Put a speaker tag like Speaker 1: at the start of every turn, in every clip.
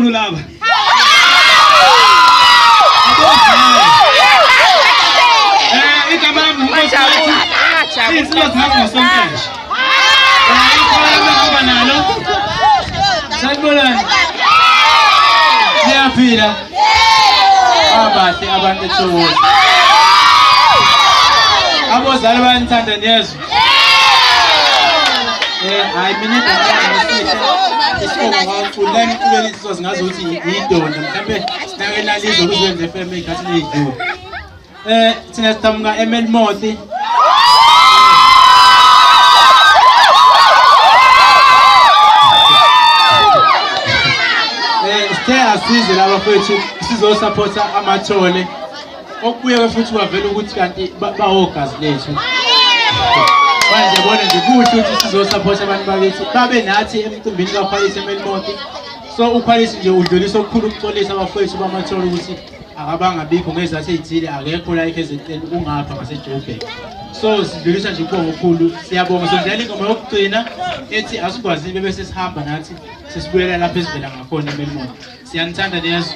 Speaker 1: kakhulu laba. Igama lami uNkosikazi. Sizothatha sonke. Ikhola nalo. Sanibonani. Siyaphila. Abahle abantu ethokoza. Abozali bayanithanda niyezwa. Hayi mina ngiyafuna ukubeni isizo ngazuthi yidonda mhlambe nawe nalizo kuzwenze FM ikhathi leyidlula. Thina sithamuka eMelmothi. Sithe asize laba fethu sizosupporta amathole. Okubuye futhi kwavela ukuthi kanti bawogazi lethu. Manje bona nje kuhle ukuthi sizosupporta abantu bakithi babe nathi emcimbini kaQuality eMelmothi. So uQuality nje udlulisa okukhulu ukuxolisa abafowethu bamathole ukuthi akabangabikho ngezathu ezithile akekho la eKZN ungapha ngaseJoburg. So sidlulisa nje ukubonga okukhulu siyabonga sondlela ingoma yokugcina ethi asikwazile bese sihamba nathi sesibuyela lapha esivela ngakhona eMelmothi. Siyanithanda niyezwa.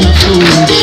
Speaker 2: I'm